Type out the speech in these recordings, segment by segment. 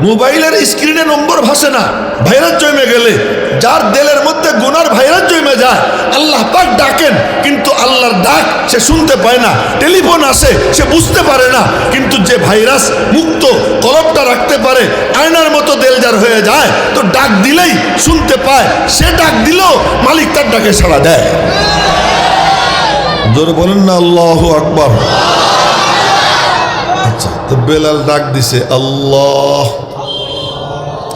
মোবাইলের স্ক্রিনে নম্বর ভাসে না, ভাইরাস জমে গেলে যার দিলের মধ্যে গুনার ভাইরাস জমে যায় আল্লাহ পাক ডাকেন, কিন্তু আল্লাহর ডাক সে শুনতে পায় না। টেলিফোন আসে সে বুঝতে পারে না, কিন্তু যে ভাইরাস মুক্ত কলবটা রাখতে পারে, আয়নার মতো দেলজার হয়ে যায়, তো ডাক দিলেই শুনতে পায়। সে ডাক দিলেও মালিক তার ডাকে সাড়া দেয়। জোরে বলেন না আল্লাহু আকবার। আচ্ছা, তো বেলাল ডাক দিছে আল্লাহ,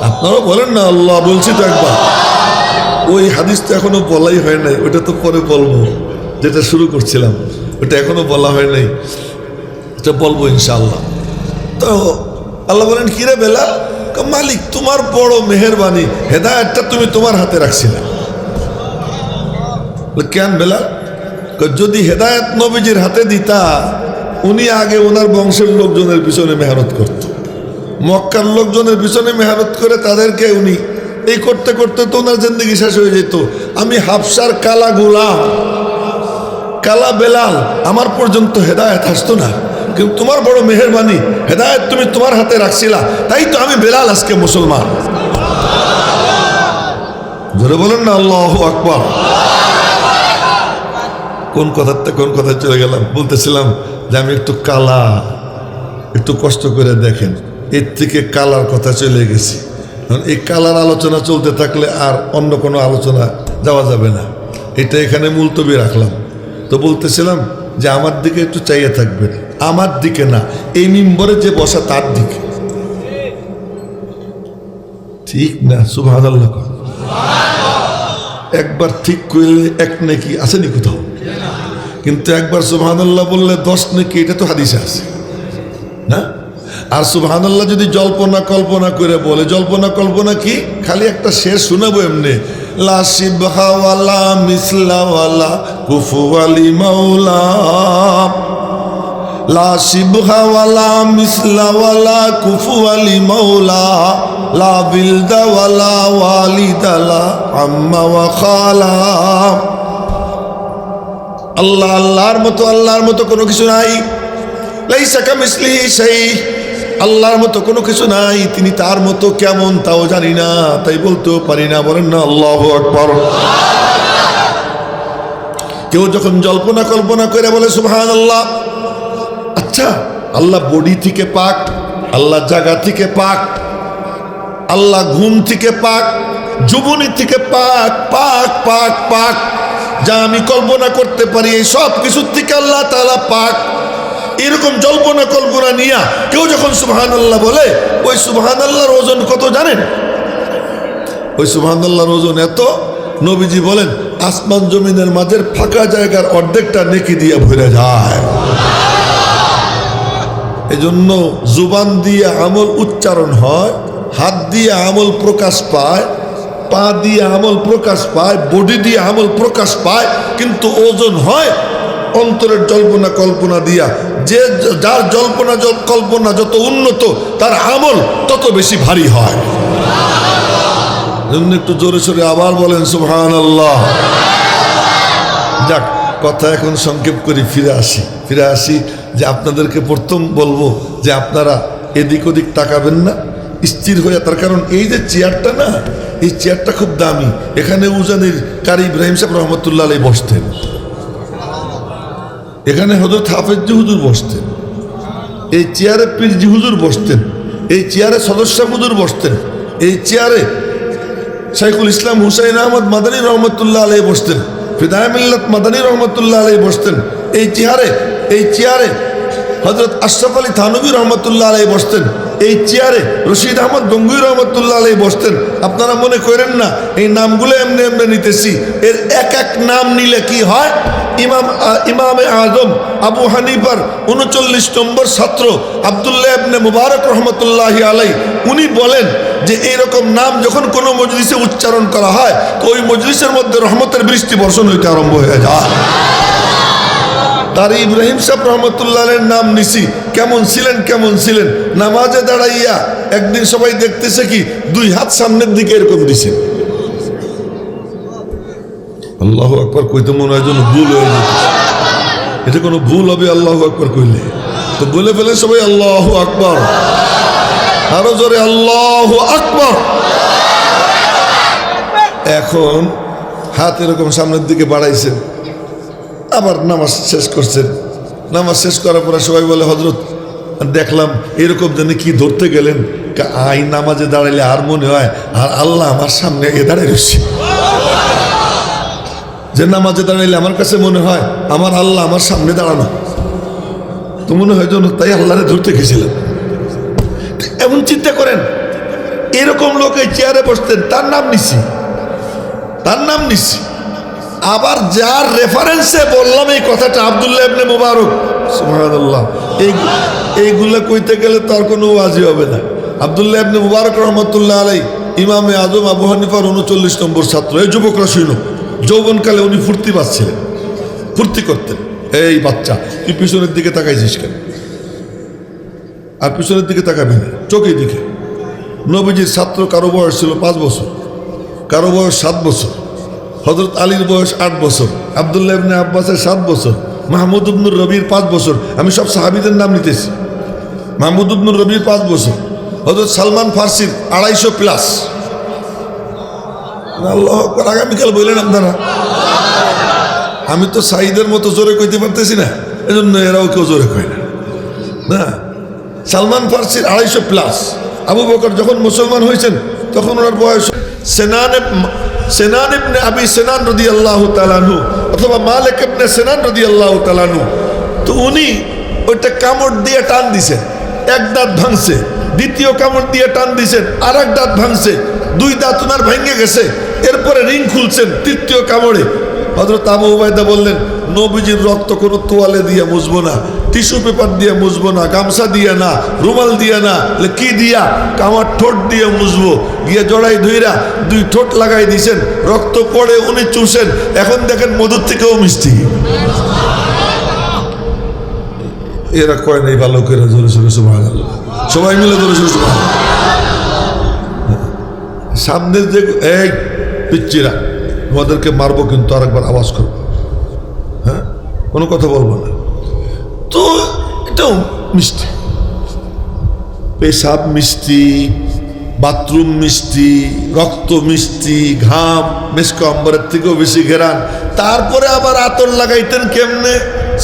আপনারা বলেন না আল্লাহ। বলছি তো একবার, ওই হাদিসটা এখনো বলাই হয় নাই, ওটা তো পরে বলবো। যেটা শুরু করছিলাম ওটা এখনো বলা হয় নাই, এটা বলবো ইনশাআল্লাহ। তো আল্লাহ বলেন কিরে বেলাল, মালিক তোমার বড় মেহেরবানি, হেদায়েতটা তুমি তোমার হাতে রাখছিলে। কেন বেলাল? যদি হেদায়েত নবীজির হাতে দিতা, উনি আগে ওনার বংশের লোকজনের পিছনে মেহনত করত, মক্কার লোকজনের পিছনে মেহনত করে তাদেরকে উনি এই করতে করতে তো ওনার জিন্দেগি শেষ হয়ে যেত। আমি হাফসার কালা গোলাম, কালা বেলাল, আমার পর্যন্ত হেদায়েত আসতো না, কিন্তু তোমার বড় মেহেরবানি, হেদায়েত তুমি তোমার হাতে রাখছিলা, তাই তো আমি বেলাল আজকে মুসলমান। ধরে বলেন না আল্লাহু আকবার। কোন কথায় চলে গেলাম? বলতেছিলাম যে আমি একটু কালা, একটু কষ্ট করে দেখেন, এর থেকে কালার কথা চলে গেছি। এই কালার আলোচনা চলতে থাকলে আর অন্য কোনো আলোচনা যাওয়া যাবে না, এটা এখানে মুলতবি রাখলাম। তো বলতেছিলাম যে আমার দিকে একটু চাইয়ে থাকবেন, আমার দিকে না, এই মিম্বরে যে বসা তার দিকে, ঠিক না? সুবহানাল্লাহ। একবার ঠিক করলে এক নেকি আসেনি কোথাও, কিন্তু একবার সুবহানাল্লাহ বললে 10 নেকি, এটা তো হাদিসে আছে না? আর সুবহানাল্লাহ যদি জল্পনা কল্পনা করে বলে, জল্পনা কল্পনা কি, খালি একটা শের শোনাবো এমনি, লা শিবহা ওয়ালা মিসলা ওয়ালা কুফুয়ালি মাওলা, লা শিবহা ওয়ালা মিসলা ওয়ালা কুফুয়ালি মাওলা, লা বিলদা ওয়ালা ওয়ালিদালা আম্মা ওয়া খালা। আল্লাহ, আল্লাহর মতো কোনো কিছু নাই। লাইসা কামিসলিহি শাই, আল্লাহর মতো কোনো কিছু নাই। তিনি তার মতো কেমন তাও জানি না, তাই বলতেও পারি না। বলেন না আল্লাহু আকবার। কেউ যখন জল্পনা কল্পনা করে বলে সুবহানাল্লাহ, আচ্ছা আল্লাহ বডি থেকে পাক, আল্লাহ জায়গা থেকে পাক, আল্লাহ ঘুম থেকে পাক, যৌবনী থেকে পাক, পাক পাক পাক, যা আমি কল্পনা করতে পারি এই সব কিছুর থেকে আল্লাহ তাআলা পাক। এরকম জল্পনা কল্পনা নিয়ে কেউ যখন সুবহানাল্লাহ বলে, ওই সুবহানাল্লাহর ওজন কত জানেন? ওই সুবহানাল্লাহর ওজন এত, নবীজি বলেন আসমান জমিনের মাঝের ফাঁকা জায়গার অর্ধেকটা নেকি দিয়ে ভরে যায়। এজন্য জুবান দিয়ে আমল উচ্চারণ হয়, হাত দিয়ে আমল প্রকাশ পায়, পা দিয়ে আমল প্রকাশ পায়, বডি দিয়ে আমল প্রকাশ পায়, কিন্তু ওজন হয় অন্তরের জল্পনা কল্পনা দিয়া। যে যার জল্পনা কল্পনা যত উন্নত, তার আমল তত বেশি ভারী হয়। একটু জোরে সোরে আবার বলেন সুবহানাল্লাহ। যাক, কথা এখন সংক্ষেপ করি, ফিরে আসি যে আপনাদেরকে প্রথম বলবো যে আপনারা এদিক ওদিক তাকাবেন না, স্থির হয়ে। তার কারণ এই যে চেয়ারটা না, এই চেয়ারটা খুব দামি। এখানে উজানির কারি ইব্রাহিম সাহেব রহমতুল্লাহ আলাইহি বসতেন, এখানে হযরত হাফেজ জি হুজুর বসতেন, এই চেয়ারে পীর জি হুজুর বসতেন, এই চেয়ারে সদস্য হুজুর বসতেন, এই চেয়ারে শাইখুল ইসলাম হুসাইন আহমদ মাদানী রহমতুল্লাহ আলাইহি বসতেন, ফিদায়ে মিল্লাত মাদানী রহমতুল্লাহ আলাইহি বসতেন, এই চেয়ারে হযরত আশরাফ আলী থানভী রহমতুল্লাহ আলাইহি বসতেন, এই চেয়ারে রশিদ আহমদ গঙ্গুই রহমতুল্লাহ আলাইহি বসতেন। আপনারা মনে করেন না এই নামগুলো এমনি এমনি নিতেছি, এর এক এক নাম নিলে কি হয়? ইমামে আজম আবু হানিফার 39 নম্বর ছাত্র আব্দুল্লাহ ইবনে মুবারক রহমতুল্লাহি আলাইহি, উনি বলেন যে এইরকম নাম যখন কোনো মজলিসে উচ্চারণ করা হয়, তো ওই মজলিসের মধ্যে রহমতের বৃষ্টি বর্ষণ হইতে আরম্ভ হয়ে যায়। তার ইব্রাহিম সাহেব রহমতুল্লাহের নাম নিছি। কেমন ছিলেন? নামাজে দাঁড়াইয়া একদিন সবাই দেখতেছে কি 2 হাত সামনের দিকে এরকম দিছে। আল্লাহু আকবার কইতে মনে হয় যেন ভুল হয়ে যেত, এটা কোনো ভুল হবে আল্লাহু আকবার কইলে? তো বলে ফেলে সবাই আল্লাহু আকবার। আরো জোরে আল্লাহু আকবার। এখন হাত এরকম সামনের দিকে বাড়াইছেন, আবার নামাজ শেষ করছেন। নামাজ শেষ করার পরে সবাই বলে হযরত দেখলাম এরকম জানি কি ধরতে গেলেন। আই নামাজে দাঁড়াইলে আর মনে হয় আর আল্লাহ আমার সামনে দাঁড়ায় রয়েছে, যে নামাজে দাঁড়াইলে আমার কাছে মনে হয় আমার আল্লাহ আমার সামনে দাঁড়ানো। তো মনে হয় যেন তাই আল্লাহরে ধরতে গেছিলাম। এমন চিন্তা করেন, এরকম লোক এই চেয়ারে বসতেন, তার নাম নিছি। আবার যার রেফারেন্সে বললাম এই কথাটা, আব্দুল্লাহ ইবনে মুবারক, সুবহানাল্লাহ, এইগুলা কইতে গেলে তার কোনো ওয়াজি হবে না। আব্দুল্লাহ ইবনে মুবারক রহমতুল্লাহ আলাই ইমামে আজম আবু হানিফার 39 নম্বর ছাত্র। এই যুবকরা শুনো, যৌবনকালে উনি ফুর্তি পাচ্ছিলেন, ফুর্তি করতেন। এই বাচ্চা, তুই পিছনের দিকে তাকাইছিস কেন? আর পিছনের দিকে তাকাবি না, চোখের দিকে। নবীজির ছাত্র কারো বয়স ছিল 5 বছর, কারো বয়স 7 বছর, হযরত আলীর বয়স 8 বছর, আব্দুল্লাহ ইবনে আব্বাসের 7 বছর, মাহমুদ ইবনুর রবির 5 বছর। আমি সব সাহাবীদের নাম নিতেছি। মাহমুদ ইবনুর রবির 5 বছর, হযরত সালমান ফার্সির 250 প্লাস। আল্লাহু আকবার। আগামীকাল বললেন আপনারা, আমি তো সাইদের মতো জোরে কইতে পারতেছি না, এজন্য এরাও কেউ জোরে কয় না। সালমান ফার্সির 250 প্লাস। আবু বকর যখন মুসলমান হয়েছেন তখন ওনার বয়স সেনান ইবনে আবি সেনান রাদিয়াল্লাহু তাআলা আনহু অথবা মালিক ইবনে সেনান রাদিয়াল্লাহু তাআলা আনহু। তো উনি ওইটা কামড় দিয়ে টান দিছেন, এক দাঁত ভাঙছে। দ্বিতীয় কামড় দিয়ে টান দিছেন, আর এক দাঁত ভাঙছে। 2 দাঁত ওনার ভেঙে গেছে। এরপরে রিং খুলছেন তৃতীয় কামড়ে। হযরত আবু উবাইদা বললেন, নবীজির রক্ত কোনো তোয়ালে দিয়ে মুছবো না, টিস্যু পেপার দিয়ে মুছবো না, গামছা দিয়ে না, রুমাল দিয়ে না, কি দিয়া? আমার ঠোঁট দিয়ে মুছবো। গিয়ে জড়াই ধইরা 2 ঠোঁট লাগাই দিছেন, রক্ত পড়ে, উনি চুষেন। এখন দেখেন মধুর থেকেও মিষ্টি। এরা কয় নাই ভালো করে, জোরে জোরে সুবহানাল্লাহ, সবাই মিলে জোরে জোরে সুবহানাল্লাহ। সামনে যে এই পিচ্চিরা, তোমাদেরকে মারবো কিন্তু আরেকবার আওয়াজ করবো, হ্যাঁ, কোনো কথা বলবো না। তো এটাও মিষ্টি, পেশাব মিষ্টি, বাথরুম মিষ্টি, রক্ত মিষ্টি, ঘাম মেশক আম্বরের থেকেও বেশি ঘেরান। তারপরে আবার আতর লাগাইতেন কেমনে?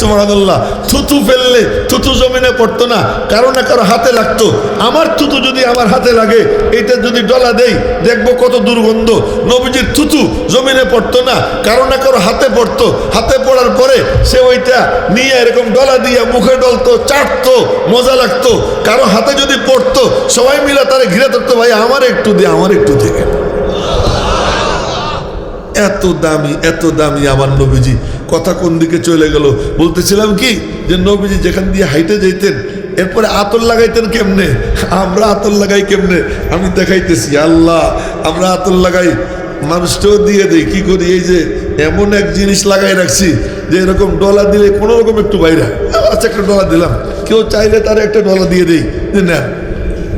সুবহানাল্লাহ। থুতু ফেললে থুতু জমিনে পড়তো না, কারো না কারো হাতে লাগতো। আমার থুতু যদি আমার হাতে লাগে, এটা যদি ডলা দেই দেখবো কত দুর্গন্ধ। নবীজির থুতু জমিনে পড়তো না, কারো না কারো হাতে পড়তো। হাতে পড়ার পরে সে ওইটা নিয়ে এরকম ডলা দিয়ে মুখে ডলতো, চাটতো, মজা লাগতো। কারো হাতে যদি পড়তো, সবাই মিলে তারে ঘিরে ধরতো, ভাই আমার একটু দে, আমার একটু দে। এত দামি আমার নবীজি। কথা কোন দিকে চলে গেল? বলতেছিলাম কি, যে নবীজি যেখান দিয়ে হাইটে যাইতেন, এরপরে আতর লাগাইতেন কেমনে? আমরা আতর লাগাই কেমনে? আমি দেখাইতেছি। আল্লাহ, আমরা আতর লাগাই, মানুষটাও দিয়ে দেই। কি করি? এই যে এমন এক জিনিস লাগাই রাখছি যে এরকম ডলা দিলে কোনো রকম একটু বাইরে, আচ্ছা একটা ডলা দিলাম, কেউ চাইলে তার একটা ডলা দিয়ে দেই, যে না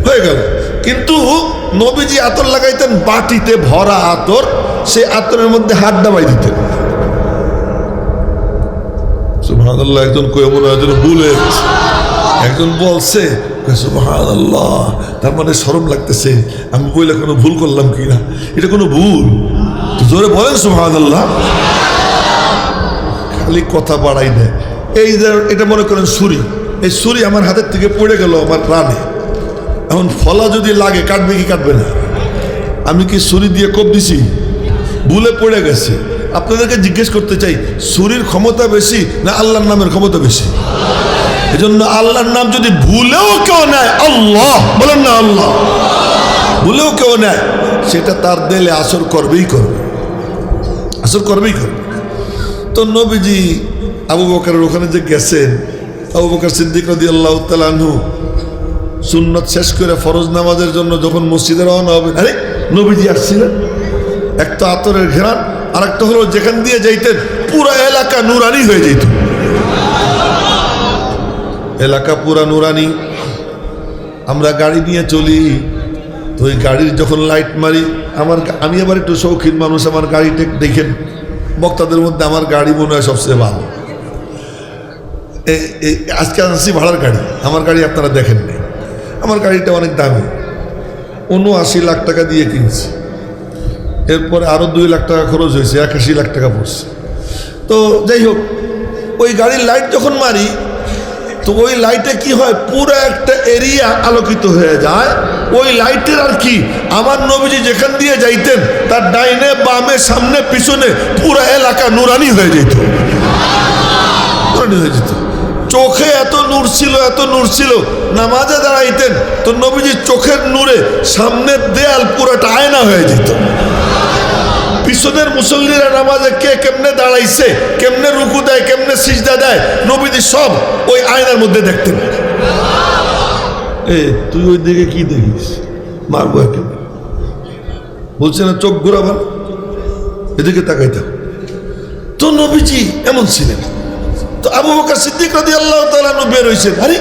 হয়ে গেল। কিন্তু নবীজি আতর লাগাইতেন, বাটিতে ভরা আতর, সে আতরের মধ্যে হাত ডাবাই দিতেন। সুবহানাল্লাহ। একজন কই মনে হয় ভুলে একজন বলছে সুবহানাল্লাহ, তার মানে শরম লাগতেছে, আমি বইলে কোনো ভুল করলাম কিনা। এটা কোনো ভুল? জোরে বলেন সুবহানাল্লাহ। খালি কথা বাড়াই দেয়। এই যে এটা মনে করেন ছুরি, এই ছুরি আমার হাতের থেকে পড়ে গেল আমার প্রাণে। এখন ফলা যদি লাগে, কাটবে কি কাটবে না? আমি কি ছুরি দিয়ে কোপ দিছি? ভুলে পড়ে গেছে। আপনাদেরকে জিজ্ঞেস করতে চাই, ছুরির ক্ষমতা বেশি না আল্লাহর নামের ক্ষমতা বেশি? এজন্য আল্লাহর নাম যদি ভুলেও কেউ নেয়, আল্লাহ বলেন না, আল্লাহ ভুলেও কেউ নেয়, সেটা তার দিলে আসর করবেই করবে, আসর করবেই করবে। তো নবীজি আবু বকরের ওখানে যে গেছেন, আবু বকর সিদ্দিক রাদিয়াল্লাহু তাআলা আনহু সুন্নত শেষ করে ফরজ নামাজের জন্য যখন মসজিদে রওনা হবেন, আরে নবীজি আসছিলেন। এক তো আতরের ঘেরান, আর একটা হলো যেখান দিয়ে যাইতেন পুরো এলাকা নুরানি হয়ে যেত। এলাকা পুরা নুরানি। আমরা গাড়ি নিয়ে চলি, তো ওই গাড়ির যখন লাইট মারি, আমি আবার একটু শৌখিন মানুষ, আমার গাড়িটা দেখেন, বক্তাদের মধ্যে আমার গাড়ি মনে হয় সবচেয়ে ভালো। আজকে আনছি ভাড়ার গাড়ি, আমার গাড়ি আপনারা দেখেন নাই, আমার গাড়িটা অনেক দামি। ৭৯ লাখ টাকা দিয়ে কিনছি। এরপরে আরো 2 লাখ টাকা খরচ হয়েছে, 81 লাখ টাকা পড়ছে। তো যাই হোক, ওই গাড়ির লাইট যখন মারি তো ওই লাইটে কি হয়, পুরো একটা এরিয়া আলোকিত হয়ে যায়। ওই লাইটের আর কি, আমার নবীজি যেখান দিয়ে যাইতেন তার ডাইনে বামে সামনে পিছনে পুরো এলাকা নুরানি হয়ে যেত, নুরানি হয়ে যেত। চোখে এত নূর ছিল, এত নূর ছিল, নামাজে দাঁড়াইতেন তো নবীজির চোখের নূরে সামনের দেয়াল পুরোটা আয়না হয়ে যেত। পিছনের মুসল্লিরা নামাজে কে কেমনে দাঁড়াইছে, কেমনে রুকু দেয়, কেমনে সিজদা দেয়, নবীজি সব ওই আয়নার মধ্যে দেখতেন। তুই ওই দিকে কি দেখিস, মারবো একেবারে। বলছে না চোখ ঘোরাবার, এদিকে তাকাইতে। তো নবীজি এমন ছিলেন। তো আবু বকর সিদ্দিক রাদিয়াল্লাহু তাআলা বের হইছেন, আরে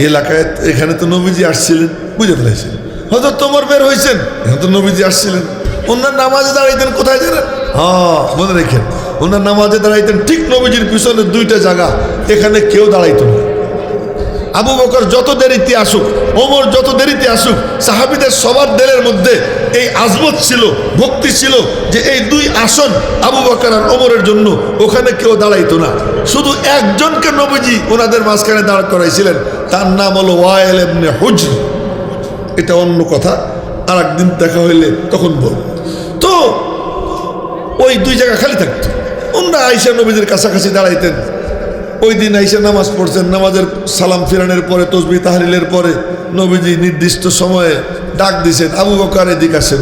এলাকায় এখানে তো নবীজি আসছিলেন, বুঝে ফেলাইছেন। হয়তো তোমার বের হয়েছেন, এখানে তো নবীজি আসছিলেন। ওনার নামাজে দাঁড়াইতেন কোথায় জানেন? মনে রেখেন, ওনার নামাজে দাঁড়াইতেন ঠিক নবীজির পিছনে 2টা জায়গা, এখানে কেউ দাঁড়াইত না। আবু বকর যত দেরিতে আসুক, ওমর যত দেরিতে আসুক, সাহাবীদের সবার দিলের মধ্যে এই আজমত ছিল, ভক্তি ছিল যে এই 2 আসন আবু বকর আর ওমরের জন্য ওখানে কেউ দাঁড়াইতো না। শুধু একজনকে নবীজি ওনাদের মাঝখানে দাঁড় করাইছিলেন, তার নাম হলো ওয়াইল ইবনে হুজর। এটা অন্য কথা, আর একদিন দেখা হইলে তখন বলব। তো ওই 2 জায়গা খালি থাকতো। ওনারা আইসা নবীদের কাছাকাছি দাঁড়াইতেন। ওই দিন আইসা নামাজ পড়ছেন, নামাজের সালাম ফিরানোর পরে তসবিহ তাহলিলের পরে নবীজি নির্দিষ্ট সময়ে ডাক দিছেন, আবু বকর এদিক আসেন,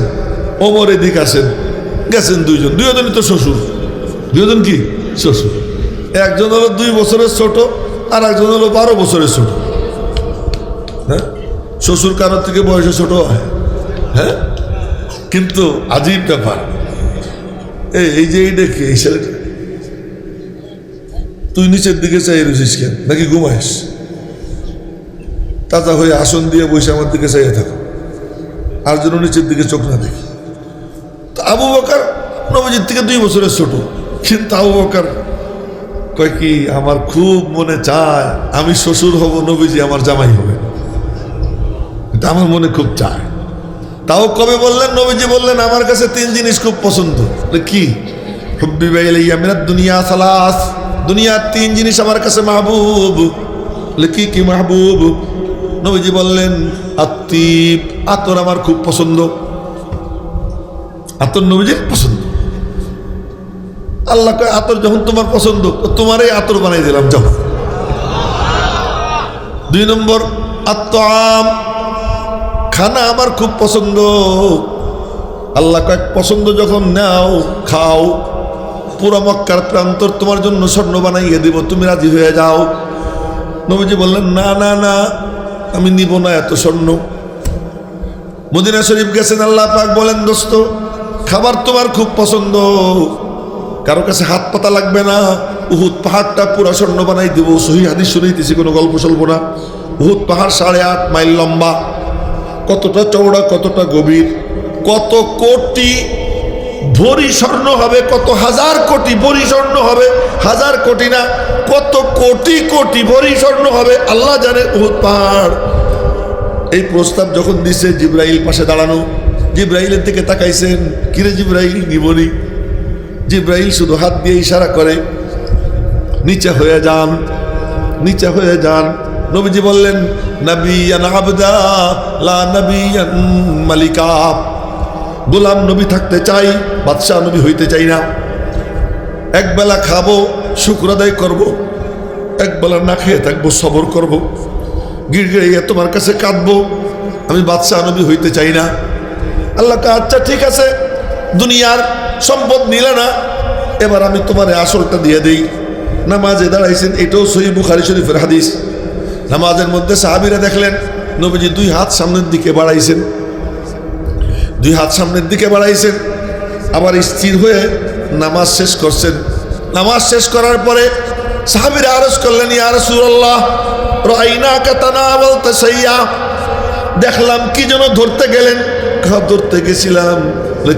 ওমর এদিক আসেন। গেছেন 2জনই তো শ্বশুর, 2জন কি শ্বশুর। একজন হলো 2 বছরের ছোট, আর একজন হলো 12 বছরের ছোট। হ্যাঁ, শ্বশুর কারোর থেকে বয়সে ছোট হয়। হ্যাঁ, কিন্তু আজীব ব্যাপার, এই যে এই দেখে এই ছেলেটা, তুই নিচের দিকে চাই রয়েছিস কেন, নাকি ঘুমাইস? তাতা হয়ে আসন দিয়ে বসে আমার দিকে চাইয়ে থাকো, আর যেন নিচের দিকে চোখ না দেখি। তো আবু বকর নবীজির থেকে 2 বছরের ছোট, কিন্তু আবু বকর কয় কি, আমার খুব মনে চায় আমি শ্বশুর হব, নবীজি আমার জামাই হবে, এটা আমার মনে খুব চায়। তাও কবে বললেন? নবীজি বললেন আমার কাছে 3 জিনিস খুব পছন্দ। কি? হুব্বিবা ইলাইয়া মিনাদ দুনিয়া সালাস, দুনিয়ার 3 জিনিস আমার কাছে মাহবুব। কি কি মাহবুব? নবীজি বললেন আত্তিব, আতর আমার খুব পছন্দ। আতর নবীজির পছন্দ। আল্লাহ কয় আতর যখন তোমার পছন্দ, তোমারই আতর বানাই দিলাম, যাও। 2 নম্বর আত্তাম, খানা আমার খুব পছন্দ। আল্লাহ কয় পছন্দ যখন নাও, খাও, পুরো মক্কার প্রান্তর তোমার জন্য স্বর্ণ বানাইয়ে দিব, তুমি রাজি হয়ে যাও। নবীজি বললেন না না না, আমি নিব না এত স্বর্ণ। মদিনা শরীফ গেছেন, আল্লাহ পাক বলেন দোস্ত খাবার তোমার খুব পছন্দ, কারো কাছে হাত পাতা লাগবে না, উহুদ পাহাড়টা পুরো স্বর্ণ বানাই দিব। সহিহ হাদিস শুনাইতেছি, কোনো গল্প সল্প না। উহুদ পাহাড় 8.5 মাইল লম্বা, কতটা চওড়া, কতটা গভীর, কত কোটি ভরি স্বর্ণ হবে, কত হাজার কোটি ভরি স্বর্ণ হবে, হাজার কোটি না, কত কোটি কোটি ভরি স্বর্ণ হবে আল্লাহ জানে। উহুদ পাহাড়। এই প্রস্তাব যখন দিছে, জিব্রাইল পাশে দাঁড়ানো, জিব্রাইলের দিকে তাকাইছেন, কিরে জিব্রাইল নিবনি? জিব্রাইল শুধু হাত দিয়ে ইশারা করে নিচে হয়ে যান, নিচে হয়ে যান। নবীজি বললেন নাবিয়ান আবদা লা নাবিয়ান মালিকা, গোলাম নবী থাকতে চাই, বাদশাহ নবী হইতে চাই না। একবেলা খাবো, শুকর আদায় করবো, একবেলা না খেয়ে থাকবো, সবর করবো, গিড়গিড়াইয়া তোমার কাছে কাঁদবো, আমি বাদশাহ নবী হইতে চাই না। আল্লাহ কা আচ্ছা ঠিক আছে, দুনিয়ার সম্পদ নিলে না, এবার আমি তোমার আসলটা দিয়ে দিই। নামাজে দাঁড়াইছেন, এটাও সহিহ বুখারী শরীফের হাদিস। নামাজের মধ্যে সাহাবীরা দেখলেন নবীজি 2 হাত সামনের দিকে বাড়াইছেন, 2 হাত সামনের দিকে বাড়াইছেন, আবার স্থির হয়ে নামাজ শেষ করছেন। নামাজ শেষ করার পরে সাহাবীরা আরজ করলেন ইয়া রাসূলুল্লাহ রাআইনাকা তানাওয়ালতা শাইয়া, দেখলাম কি যেন ধরতে গেলেন। ধরতে গেছিলাম।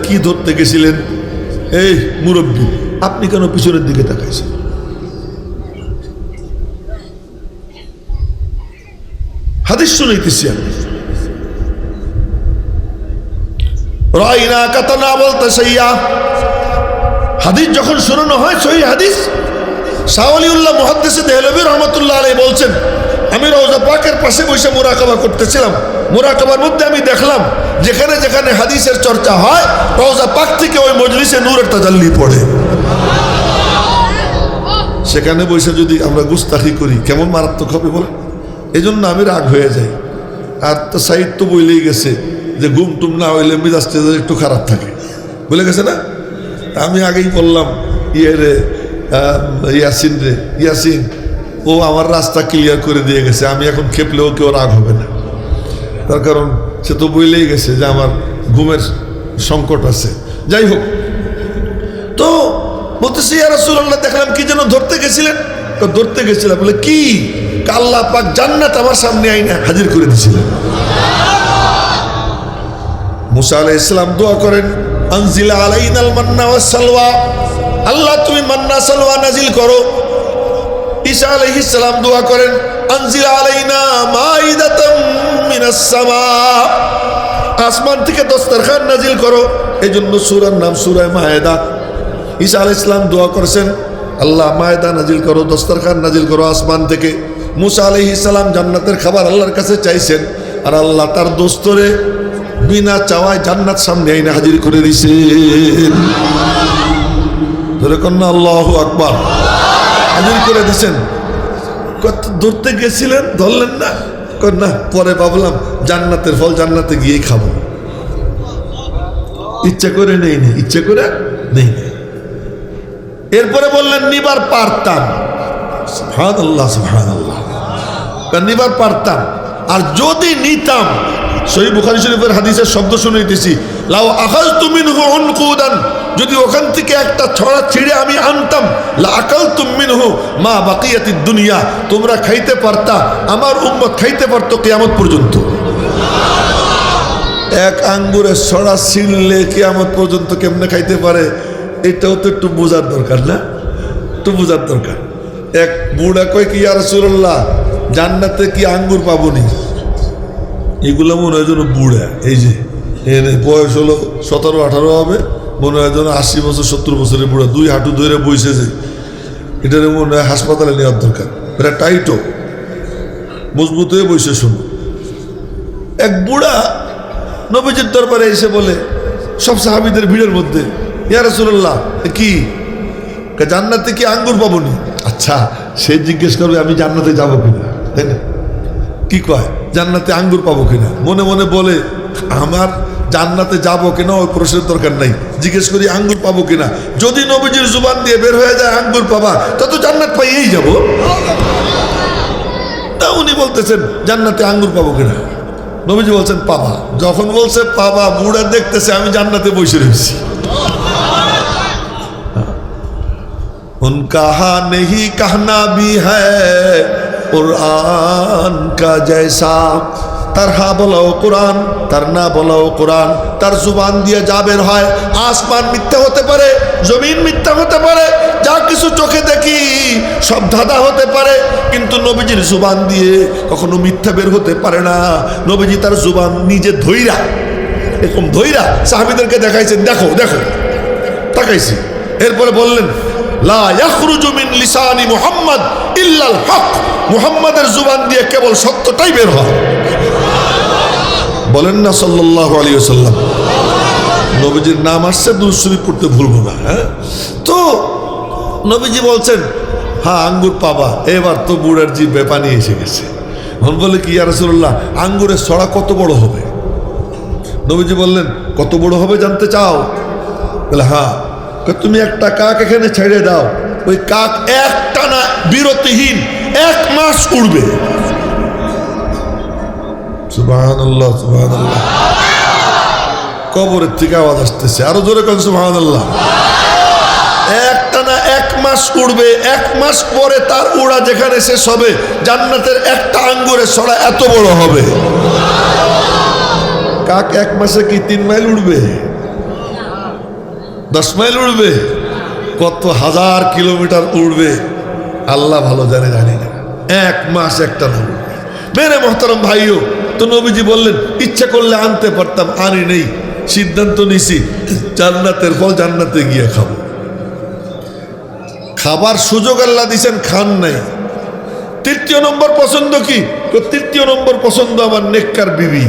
কি ধরতে গেছিলেন? এই মুরব্বী, আপনি কেন পিছনের দিকে তাকাইছেন? হাদিস শুনাইতেছি আমি। রাইনা কাতানা বলতে সাইয়া হাদিস যখন শোনানো হয় সহি হাদিস, শাহ ওলিউল্লাহ মুহাদ্দিস দেহলভী রহমাতুল্লাহ আলাইহি বলছেন, আমি রওজা পাকের পাশে বসে মুরাকাবা করতেছিলাম। মুরাকাবার মধ্যে আমি দেখলাম যেখানে যেখানে হাদিসের চর্চা হয় রওজা পাক থেকে ওই মজলিসে নূরের তাজাল্লি পড়ে। সেখানে বসে যদি আমরা গুস্তাখি করি কেমন মারাত্মক হবে বলে। এই জন্য আমি রাগ হয়ে যাই। আর তো সাইড তো বইলেই গেছে যে ঘুম টুম না হইলে মেজাজটা একটু খারাপ থাকে, বলে গেছে না। আমি আগেই বললাম ইয়াসিন ও আমার রাস্তা ক্লিয়ার করে দিয়ে গেছে, আমি এখন খেপলেও কেউ রাগ হবে না। তার কারণ সে তো বইলেই গেছে যে আমার ঘুমের সংকট আছে। যাই হোক, তো বলতেছি ইয়া রাসূলুল্লাহ দেখলাম কি যেন ধরতে গেছিলেন। ধরতে গেছিলাম বলে কি? আল্লাহ পাক জান্নাত আমার সামনে আইনা হাজির করে দিয়েছিলেন। মুসা আলাইহিস সালাম দোয়া করেন, আনজিল আলাইনাল মান্না ওয়াস সালওয়া, আল্লাহ তুমি মান্না সালওয়া নাজিল করো। ঈসা আলাইহিস সালাম দোয়া করেন, আনজিল আলাইনা মাইদাতাম মিনাস সামা, আসমান থেকে দস্তরখান নাজিল করো। এই জন্য সূরার নাম সূরা মায়েদা। ঈসা আলাইহিস সালাম দোয়া করেছেন, আল্লাহ মায়েদা নাজিল করো, দস্তরখান নাজিল করো আসমান থেকে। মুসা আলাইহিস সালাম জান্নাতের খাবার আল্লাহর কাছে চাইছেন, আর আল্লাহ তার দোস্তরে বিনা চাওয়ায় জান্নাত সামনে আইনা হাজির করে দিয়েছেন। ধরে কন্যা আল্লাহু আকবার, হাজির করে দিয়েছেন। কত ধরতে গেছিলেন, ধরলেন না? না, পরে ভাবলাম জান্নাতের ফল জান্নাতে গিয়েই খাবো। ইচ্ছা করে নেই, ইচ্ছা করে নেই। এরপরে বললেন নিবার পারতাম। সুবহানাল্লাহ, সুবহানাল্লাহ, নিবার পারতাম। আর যদি নিতাম, সহিহ বুখারী শরীফের হাদিসের শব্দ শুনাইতেছি, লাউ আখাযতু মিনহু উনকুদান, যদি ওখান থেকে একটা ছড়া ছিঁড়ে আমি আনতাম, লা আকালতুম মিনহু মা বাকিয়াতিদ দুনিয়া, তোমরা খাইতে পারতা, আমার উম্মত খাইতে পারতো কিয়ামত পর্যন্ত। এক আঙ্গুরের ছড়া ছিঁড়লে কিয়ামত পর্যন্ত কেমনে খাইতে পারে, এটাও তো একটু বোঝার দরকার না? একটু বোঝার দরকার। এক বুড়া কয় কি ইয়া রাসূলুল্লাহ জান্নাতে কি আঙ্গুর পাবনি? এগুলো মনে হয় যেন বুড়া, এই যে বয়স হলো 17-18 হবে, মনে হয় যেন 80 বছর 70 বছরের বুড়া, দুই হাঁটু ধরে বইছে যে, এটার মনে হয় হাসপাতালে নেওয়ার দরকার। এটা টাইটও মজবুত হয়ে বইছে। শুনো, এক বুড়া নবীজির দরবারে এসে বলে সব সাহাবীদের ভিড়ের মধ্যে, ইয়া রাসূলুল্লাহ কি জান্নাতে কি আঙ্গুর পাবনি? আচ্ছা, সে জিজ্ঞেস করবে আমি জান্নাতে যাবো কিনা, তাই না? কি কয় জান্নাতে আঙ্গুর পাবো কিনা? মনে মনে বলে আমার জান্নাতে যাবো কিনা ওই প্রশ্নের দরকার নাই, জিজ্ঞেস করি আঙ্গুর পাবো কিনা। যদি নবীজির জুবান দিয়ে বের হয়ে যায় আঙ্গুর পাবা, তত জান্নাত পাইয়েই যাবো। তা উনি বলতেছেন জান্নাতে আঙ্গুর পাবো কিনা? নবীজি বলছেন পাবা। যখন বলছে পাবা, বুড়া দেখতেছে আমি জান্নাতে বসে রয়েছি। उनका हाँ नहीं कहना भी है कुरान का जैसा, তার হা বলাও কোরআন, তার না বলাও কোরআন। তার জুবান দিয়ে যা বের হয়, আসমান মিথ্যা হতে পারে, জমিন মিথ্যা হতে পারে, যা কিছু চোখে দেখি সব ধাঁধা হতে পারে, কিন্তু নবীজির জুবান দিয়ে কখনো মিথ্যা বের হতে পারে না। নবীজি তার জুবান নিজে ধইরা, এরকম ধইরা সাহাবীদেরকে দেখাইছেন, দেখো দেখো, তাকাইছি। এরপরে বললেন লা ইয়াখরুজু মিন লিসানি মুহাম্মদ ইল্লাল হক, মুহাম্মাদের জুবান দিয়ে কেবল সত্যটাই বের হয়। বলেন না সাল্লাল্লাহু আলাইহি ওয়াসাল্লাম। নবীজির নাম আসছে, দুরূদ শরীফ পড়তে ভুলবো না। হ্যাঁ, তো নবীজি বলছেন হ্যাঁ আঙ্গুর পাবা। এবার তো বুড়ার জিভে পানি এসে গেছে। এখন বলে কি ইয়া রাসূলুল্লাহ আঙ্গুরের ছড়া কত বড় হবে? নবীজি বললেন কত বড় হবে জানতে চাও? বলে হ্যাঁ। তুমি একটা কাক এখানে ছেড়ে দাও, ওই কাক একটা না বিরতিহীন 1 মাস উড়বে। সুবহানাল্লাহ, সুবহানাল্লাহ। কবরের থেকে আওয়াজ আসতেছে, আরো জোরে কন সুবহানাল্লাহ। একটা না 1 মাস উড়বে। 1 মাস পরে তার উড়া যেখানে শেষ হবে, জান্নাতের একটা আঙ্গুরের ছড়া এত বড় হবে। কাক 1 মাসে কি 3 মাইল উড়বে? 10 মাইল উড়বে? কত হাজার কিলোমিটার উড়বে আল্লাহ ভালো জানে, জানি না। 1 মাস একটা না উড়বে। মেরে মোহতারাম ভাইও, তো নবীজি বললেন ইচ্ছা করলে আনতে পারতাম, আনি নেই। সিদ্ধান্ত নিছি জান্নাতের ফল জান্নাতে গিয়ে খাবো। খাবার সুযোগ আল্লাহ দিছেন, খান নাই। তৃতীয় নম্বর পছন্দ কি? তৃতীয় নম্বর পছন্দ আমার নেককার বিবি।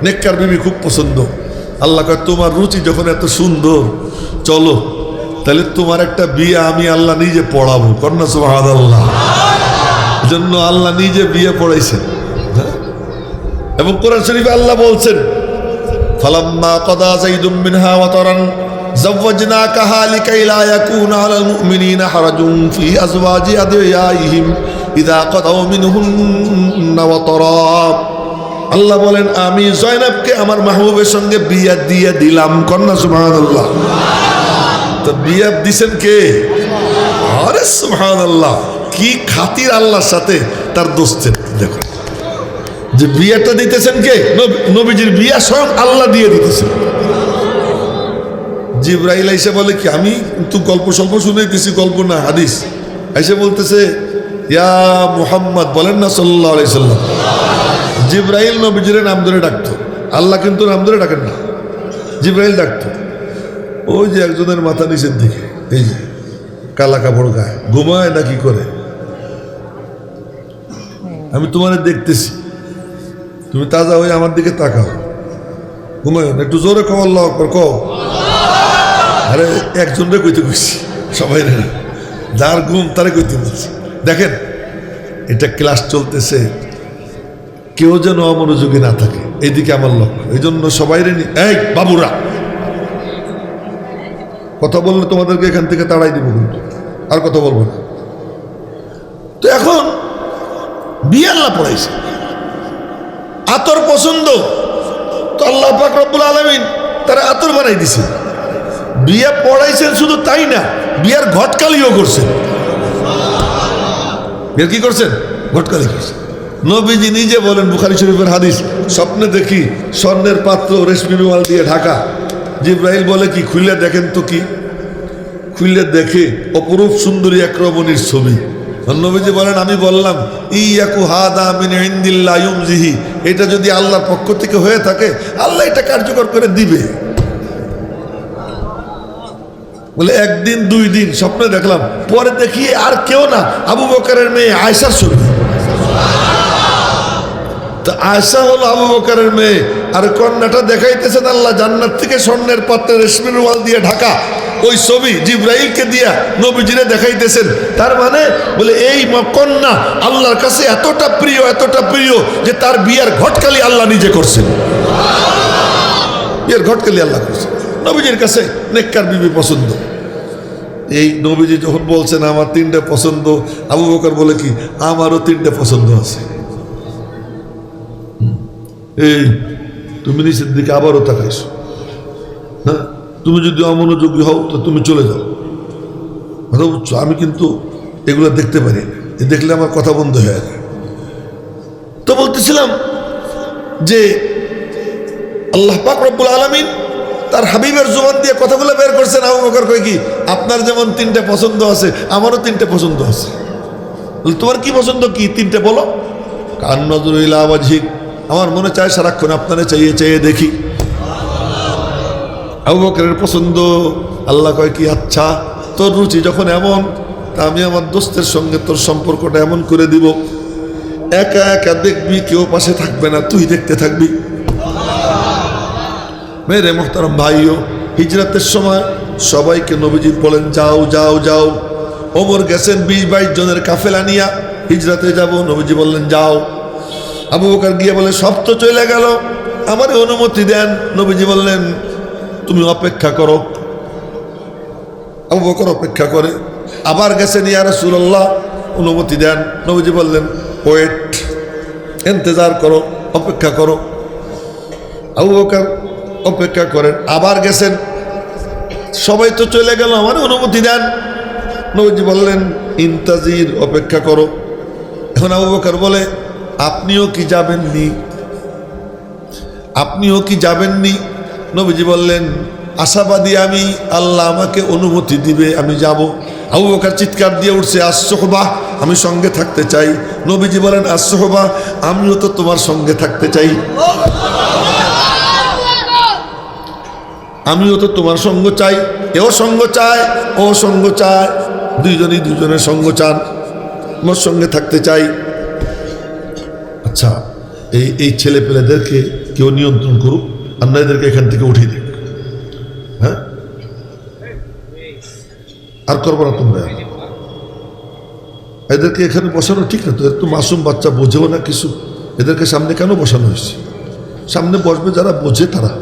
নেককার বিবি খুব পছন্দ। আল্লাহ কয় তোমার রুচি যখন এত সুন্দর, চলো তাহলে তোমার একটা বিয়ে আমি আল্লাহ নিজে পড়াবো। কন্যা সুবহানাল্লাহ। জন্য আল্লাহ নিজে বিয়ে পড়াইছেন। এবং কোরআন শরীফে আল্লাহ বলছেন ফালাম্মা কাদা যাইদুম মিনহা ওয়াতারান যাওয়াজনাকাহা লিকাই লা ইয়াকুনা আলাল মুমিনিনা হারাজুন ফি আজওয়াজি আদিয়াইহিম ইযা কাদাউ মিনহুন্না ওয়াতারা। আল্লাহ বলেন আমি জয়নবকে আমার মাহবুবের সঙ্গে বিয়ে দিয়ে দিলাম। কন্যা সুবহানাল্লাহ। তো বিয়ে দিছেন কে? আরে সুবহানাল্লাহ, কি খাতির আল্লাহর সাথে তার দোস্তের। দেখো যে বিয়েটা দিতেছেন কে? নবীজির বিয়ে স্বয়ং আল্লাহ দিয়ে দিতেছেন। জিবরাইল এসে বলে কি, আমি তো গল্প স্বল্প শুনাইতেছি, গল্প না হাদিস। এসে বলতেছে ইয়া মুহাম্মদ, বলেন না সাল্লাল্লাহু আলাইহি সাল্লাম। জিবরাইল নবীজির নাম ধরে ডাকতো, আল্লাহ কিন্তু নাম ধরে ডাকেন না। জিবরাইল ডাকতো। ওই যে একজনের মাথা নিচের দিকে, এই যে কালা কাপড় গায়ে, ঘুমায় না কি করে, আমি তোমার দেখতেছি, তুমি তাজা হয়ে আমার দিকে তাকাও, ঘুমায় না, একটু জোরে কও আল্লাহু আকবার কও। আরে একজনরে কইতে কইছি, সবাই না, যার ঘুম তারে কইতে বলছি। দেখেন এটা ক্লাস চলতেছে, কেউ যেন অমনোযোগী না থাকে, এইদিকে আমার লক্ষ্য। এই জন্য সবাই এই বাবুরা কথা বললে তোমাদেরকে এখান থেকে তাড়াই দিব, কিন্তু আর কথা বলবো না। তো এখন বিয়ে আল্লাহ পড়াইছে, আতর পছন্দ, তো আল্লাহ পাক রব্বুল আলামিন তারা আতর বানাই দিছে। বিয়ে পড়াইছেন শুধু তাই না, বিয়ের ঘটকালিও করছেন। বিয়ের কি করছেন? ঘটকালি করছেন। নবীজি নিজে বলেন, বুখারী শরীফের হাদিস, স্বপ্নে দেখি স্বর্ণের পাত্র রেশমি রুমাল দিয়ে ঢাকা। জিবরাইল বলে কি, খুলে দেখেন তো কি? খুলে দেখে অপরূপ সুন্দরী এক রমণীর ছবি। নবীজি বলেন, আমি বললাম ইয়াকু হাদা মিন ইনদিল্লাহ ইউমজিহি, এটা যদি আল্লাহর পক্ষ থেকে হয়ে থাকে আল্লাহ এটা কার্যকর করে দিবে। বলে একদিন দুই দিন স্বপ্নে দেখলাম, পরে দেখি আর কেউ না, আবু বকরের মেয়ে আয়েশার ছবি। তো আয়েশা হলো আবু বকরের মেয়ে, আর কন্যাটা দেখাইতেছেন আল্লাহ জান্নাত থেকে স্বর্ণের পাত্রে রেশমি রুমাল দিয়ে ঢাকা। ওই ছবি জিবরাইলকে দিয়া নবীজিরে দেখাইতেছেন। তার মানে বলে এই কন্যা আল্লাহর কাছে এতটা প্রিয়, এতটা প্রিয় যে তার বিয়ের ঘটকালি আল্লাহ নিজে করছেন। বিয়ের ঘটকালি আল্লাহ করছেন। নবীজির কাছে নেককার বিবি পছন্দ। এই নবীজি যখন বলছেন আমার তিনটা পছন্দ, আবু বকর বলে কি, আমারও তিনটা পছন্দ আছে। এই তুমি নিচের দিকে আবারও তাকাইছো, হ্যাঁ, তুমি যদি অমনোযোগী হও তো তুমি চলে যাও। কথা বুঝছো? আমি কিন্তু এগুলো দেখতে পারি, দেখলে আমার কথা বন্ধ হয়ে যায়। তো বলতেছিলাম যে আল্লাহ পাক রব্বুল আলামিন তার হাবিবের জবান দিয়ে কথাগুলো বের করছেন। আবু বকর কয় কি, আপনার যেমন তিনটা পছন্দ আছে আমারও তিনটা পছন্দ আছে। তোমার কি পছন্দ, কি তিনটা বলো? কান নজর ইলা ওয়াজহিক, আমার মনে চায় সারাক্ষণ আপনারে চাইয়ে চাইয়ে দেখি। আবু বকরের পছন্দ। আল্লাহ কয় কি, আচ্ছা তোর রুচি যখন এমন, তা আমি আমার দোস্তের সঙ্গে তোর সম্পর্কটা এমন করে দিব, একা একা দেখবি, কেউ পাশে থাকবে না, তুই দেখতে থাকবি। মেরে মোহতারাম ভাইও, হিজরাতের সময় সবাইকে নবীজি বলেন যাও যাও যাও। ওমর গেছেন 20-22 জনের কাফেলা নিয়া, হিজরাতে যাব। নবীজি বললেন যাও। আবু বকর গিয়ে বলে সব তো চলে গেল, আমার অনুমতি দেন। নবীজি বললেন তুমি অপেক্ষা করো। আবু বকর অপেক্ষা করে। আবার গেছেন, ইয়া রাসূলুল্লাহ অনুমতি দেন। নবীজি বললেন ওয়েট, ইন্তজার করো, অপেক্ষা করো। আবু বকর অপেক্ষা করেন। আবার গেছেন, সবাই তো চলে গেল, আমার অনুমতি দেন। নবীজি বললেন ইন্তাজির, অপেক্ষা করো। এখন আবু বকর বলে আপনিও কি যাবেননি? আপনিও কি যাবেননি? নবীজি বললেন আশাবাদী আমি, আল্লাহ আমাকে অনুমতি দিবে, আমি যাব। আবু বকর চিৎকার দিয়ে উঠছে আসসুহবা, আমি সঙ্গে থাকতে চাই। নবীজি বলেন আসসুহবা, আমিও তো তোমার সঙ্গে থাকতে চাই। আমিও তো তোমার সঙ্গ চাই, এও সঙ্গ চায়, ও সঙ্গ চায়, দুইজনই দুজনের সঙ্গ চান, মোর সঙ্গে থাকতে চাই। আচ্ছা, এই ছেলে পেলেদেরকে কেউ নিয়ন্ত্রণ করুক, আমরা এদেরকে এখান থেকে উঠিয়ে দিই। হ্যাঁ, আর করবো না তোমরা। এদেরকে এখানে বসানো ঠিক না তো, এর তো মাসুম বাচ্চা, বোঝেও না কিছু। এদেরকে সামনে কেন বসানো হয়েছে? সামনে বসবে যারা বোঝে তারা।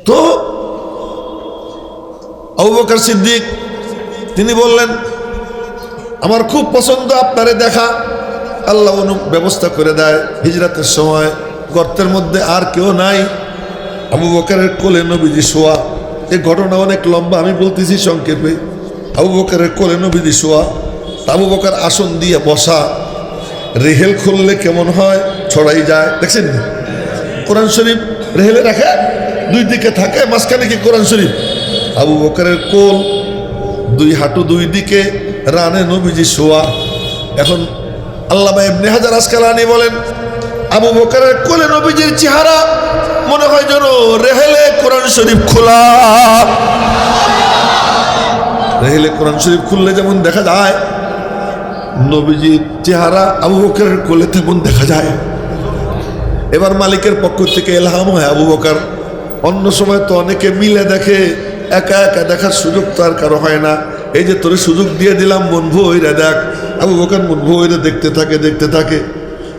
তো আবু বকর সিদ্দিক তিনি বললেন, আমার খুব পছন্দ আপনারে দেখা। আল্লাহ ব্যবস্থা করে দেয় হিজরাতের সময়, গর্তের মধ্যে আর কেউ নাই, আবু বকরের কোলে নবীজি শোয়া। এই ঘটনা অনেক লম্বা, আমি বলতেছি সংক্ষেপে। আবু বকরের কোলে নবীজি শোয়া, আবু বকর আসন দিয়ে বসা। রেহেল খুললে কেমন হয়, ছড়াই যায়, দেখছেন না? কোরআন শরীফ রেহেলে রাখে, দুই দিকে থাকে, মাঝখানে কি কোরআন শরীফ। আবু বকরের কোল, দুই হাঁটু দুই দিকে, রানে নবীজি শোয়া। এখন আল্লামা ইবনে হাজার আসকালানি বলেন, আবু বকরের কোলে নবীজির চেহারা মনে হয় যেন রেহেলে কোরআন শরীফ খোলা। রেহেলে কোরআন শরীফ খুললে যেমন দেখা যায়, নবীজির চেহারা আবু বকরের কোলে তেমন দেখা যায়। এবার মালিকের পক্ষ থেকে এলহাম হয়, আবু বকর, অন্য সময় তো অনেকে মিলে দেখে, একা একা দেখার সুযোগ তো আর কারো হয় না। এই যে তোরে সুযোগ দিয়ে দিলাম, মন ভইরা দেখ। আবু বকর মন ভইরা দেখতে থাকে, দেখতে থাকে।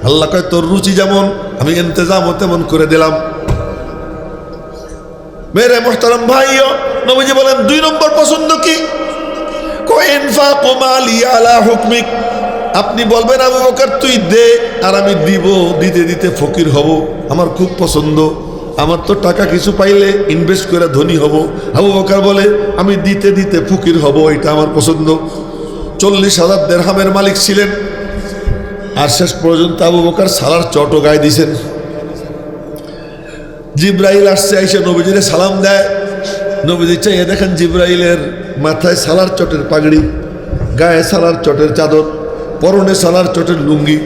আল্লাহ কয়, তোর রুচি যেমন আমি ইন্তজামও তেমন করে দিলাম। মেরে মোহতারাম ভাইও, নবীজি বলেন, 2 নম্বর পছন্দ কি? কয় ইনফাকু মালি আলা হুকমিক। আপনি বলবেন আবু বকর তুই দে, আর আমি দিব, দিতে দিতে ফকির হব। আমার খুব পছন্দ, আমার তো টাকা কিছু পাইলে ইনভেস্ট করে ধনী হব। আবু বকর বলে আমি দিতে দিতে ফকির হব, এটা আমার পছন্দ। 40,000 দিরহামের মালিক ছিলেন। আর শেষ পর্যন্ত আবু বকর সালার চটও গায়ে দিয়েছেন। জিব্রাইল আসছে, আইসা নবীজিরে সালাম দেয়। নবীজি চাইয়ে দেখেন জিব্রাইলের মাথায় সালার চটের পাগড়ি, গায়ে সালার চটের চাদর, পরনে সালার চটের লুঙ্গি।